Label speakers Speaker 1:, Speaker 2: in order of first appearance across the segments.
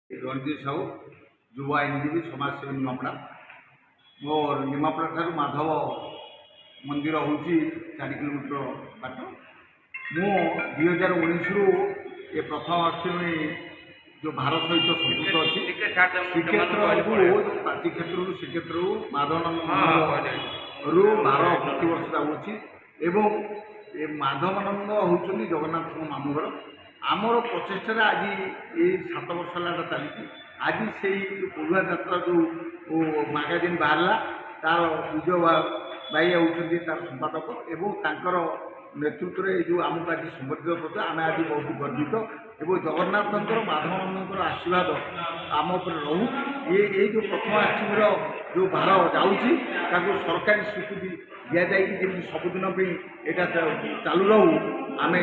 Speaker 1: ରଣଜିତ ସାହୁ ଯୁବ ଆଇନଜୀବୀ ସମାଜସେବୀ ନିମାପଡ଼ା। ମୋର ନିମାପଡ଼ା ଠାରୁ ମାଧବ ମନ୍ଦିର ହେଉଛି 4 କିଲୋମିଟର ବାଟ। ମୁଁ 2019ରୁ ଏ ପ୍ରଥମାଷ୍ଟମୀ ଯେଉଁ ଭାରତ ସହିତ ସମ୍ପୃକ୍ତ ଅଛି, ଶ୍ରୀକ୍ଷେତ୍ରକୁ ପ୍ରାଚୀ କ୍ଷେତ୍ରରୁ ଶ୍ରୀକ୍ଷେତ୍ରରୁ ମାଧବାନନ୍ଦରୁ ଭାର ପ୍ରତିବର୍ଷ ଯାଉଅଛି ଏବଂ ଏ ମାଧବାନନ୍ଦ ହେଉଛନ୍ତି ଜଗନ୍ନାଥଙ୍କ ମାମୁଁ ଘର। ଆମର ପ୍ରଚେଷ୍ଟାରେ ଆଜି ଏଇ 7 ବର୍ଷ ହେଲା ଏଟା ଚାଲିଛି। ଆଜି ସେଇ ପୋଢୁଆ ଯାତ୍ରା ଯେଉଁ ମାଗାଜିନ୍ ବାହାରିଲା, ତାର ବିଜୟ ଭାଇ ହେଉଛନ୍ତି ତାର ସମ୍ପାଦକ ଏବଂ ତାଙ୍କର ନେତୃତ୍ୱରେ ଏଇ ଯେଉଁ ଆମକୁ ଆଜି ସମ୍ବର୍ଦ୍ଧିତ କରୁছে, ଆମେ ଆଜି ବହୁତ ଗର୍ବିତ ଏବଂ ଜଗନ୍ନାଥଙ୍କର ମାଧବାନନ୍ଦଙ୍କର ଆଶୀର୍ବାଦ ଆମ ଉପରେ ରହୁ। ଏଇ ଯେଉଁ ପ୍ରଥମାଷ୍ଟମୀର ଯେଉଁ ଭାର ଯାଉଛି ତାକୁ ସରକାରୀ ସ୍ୱୀକୃତି ଦିଆଯାଇକି ଯେମିତି ସବୁଦିନ ପାଇଁ ଏଇଟା ଚାଲୁ ରହୁ, ଆମେ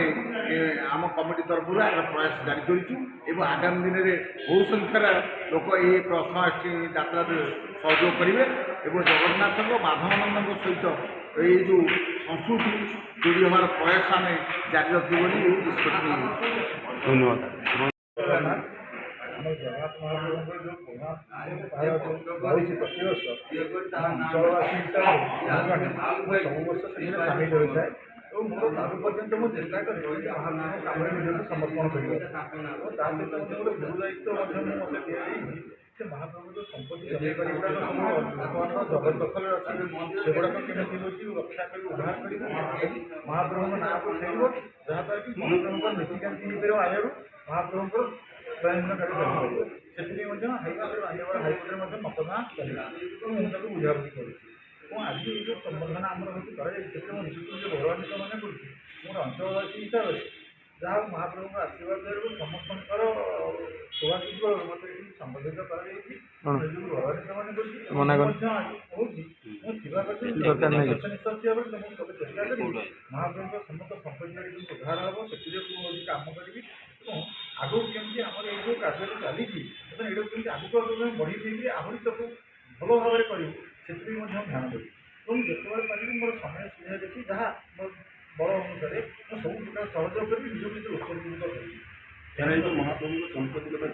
Speaker 1: ଆମ କମିଟି ତରଫରୁ ଏହାର ପ୍ରୟାସ ଜାରି କରିଛୁ ଏବଂ ଆଗାମୀ ଦିନରେ ବହୁ ସଂଖ୍ୟାର ଲୋକ ଏହି ପ୍ରଥମାଷ୍ଟମୀ ଯାତ୍ରାରେ ସହଯୋଗ କରିବେ ଏବଂ ଜଗନ୍ନାଥଙ୍କ ମାଧବାନନ୍ଦଙ୍କ ସହିତ ଏଇ ଯେଉଁ ସଂସ୍କୃତି ଯୋଡ଼ି ହେବାର ପ୍ରୟାସ ଆମେ ଜାରି ରଖିବୁ ବୋଲି ନିଷ୍ପତ୍ତି ନେଇଛୁ।
Speaker 2: ଧନ୍ୟବାଦ।
Speaker 3: ଆମ ଜଗନ୍ନାଥ ମହାପ୍ରଭୁଙ୍କର ଯେଉଁ ପ୍ରତିବର୍ଷ ଅଞ୍ଚଳବାସୀ ହିସାବରେ ସବୁ ବର୍ଷ ସେଥିରେ ସାମିଲ ହୋଇଥାଏ ଏବଂ ମୋର ଆଜି ପର୍ଯ୍ୟନ୍ତ ମୁଁ ଚେଷ୍ଟା କରେ ମହାପ୍ରଭୁଙ୍କ କାମରେ ନିଜକୁ ସମର୍ପଣ କରିବା ଏବଂ ତା ସହିତ ମଧ୍ୟ ଗୋଟେ ଗୁରୁ ଦାୟିତ୍ୱ ମଧ୍ୟ ମୋତେ ଦିଆଯାଇଛି ଯେ ମହାପ୍ରଭୁଙ୍କ ସମ୍ପତ୍ତି ଜମିବାଡ଼ି ଗୁଡ଼ାକ ସବୁ ଲୋକମାନଙ୍କ ଜବରଦଖଲରେ ଅଛି, ସେଗୁଡ଼ାକ କେମିତି ହେଉଛି ରକ୍ଷା କରି ଉଦ୍ଧାର କରିବ, ମହାପ୍ରଭୁଙ୍କ ନାଁକୁ ଖେଳିବ, ଯାହାଦ୍ୱାରା କି ମହାପ୍ରଭୁଙ୍କ ନୀତିକାନ୍ତି ହେଇପାରିବ ଆୟରୁ ମହାପ୍ରଭୁଙ୍କର ଦୈନନ୍ଦିନ କାର୍ଯ୍ୟ ଚାଲିପାରିବ। ସେଥିପାଇଁ ମଧ୍ୟ ହାଇକୋର୍ଟରେ ହାଇକୋର୍ଟରେ ମଧ୍ୟ ମକଦ୍ଦମା ଚାଲିଛି ଏବଂ ମୁଁ ତାକୁ ବୁଝାବୁଝି କରୁଛି ଏବଂ ଆଜି ଏଇ ଯେଉଁ ସମ୍ବର୍ଦ୍ଧନା ଆମର ହେଉଛି କରାଯାଇଛି, ସେଥିରେ ମୁଁ ନିଜକୁ ଗୌରବାନ୍ୱିତ ମନେ କରୁଛି। ମୋର ଅଞ୍ଚଳବାସୀ ହିସାବରେ ଯାହା ମହାପ୍ରଭୁଙ୍କ ଆଶୀର୍ବାଦରୁ ସମସ୍ତଙ୍କର ଶୁଭାଶୁଭ ମୋତେ ଏଠି ସମ୍ବୋଧିତ କରାଯାଇଛି, ନିଜକୁ ଗୌରବାନ୍ୱିତ ମନେ କରୁଛି ଏବଂ ମଧ୍ୟ ଆଜି କହୁଛି ମୁଁ ଥିବା କଥା ନିଷ୍ପତ୍ତି ହେବାକୁ ମୁଁ ସବୁ ଚେଷ୍ଟା କରିବି ମହାପ୍ରଭୁଙ୍କ ସମସ୍ତ ସମ୍ପତ୍ତି ଯେମିତି ଉଦ୍ଧାର ହେବ ସେଥିରେ ମୁଁ ହେଉଛି କାମ କରିବି ଏବଂ ଆଗକୁ କେମିତି ଆମର ଏଇ ଯେଉଁ କାର୍ଯ୍ୟଟି ଚାଲିଛି ଏବଂ ଏଇଟାକୁ କେମିତି ଆଗକୁ ବଢ଼େଇ ଦେଇକି ଆହୁରି ତାକୁ ଭଲ ଭାବରେ କରିବୁ ସେଥିପାଇଁ ମଧ୍ୟ ଧ୍ୟାନ ଦେବି ଏବଂ ଯେତେବେଳେ ପାରିବି ମୋର ସମୟ ସୁବିଧା ଦେଖି ଯାହା ମୋର ବଳ ଅନୁସାରେ ମୁଁ ସବୁ ପ୍ରକାର ସହଯୋଗ କରିବି, ନିଜକୁ ନିଜେ ଉତ୍ସର୍ଗୀକୃତ କରିବି।
Speaker 2: ମହାପ୍ରଭୁଙ୍କ ସମ୍ପତ୍ତି କଥା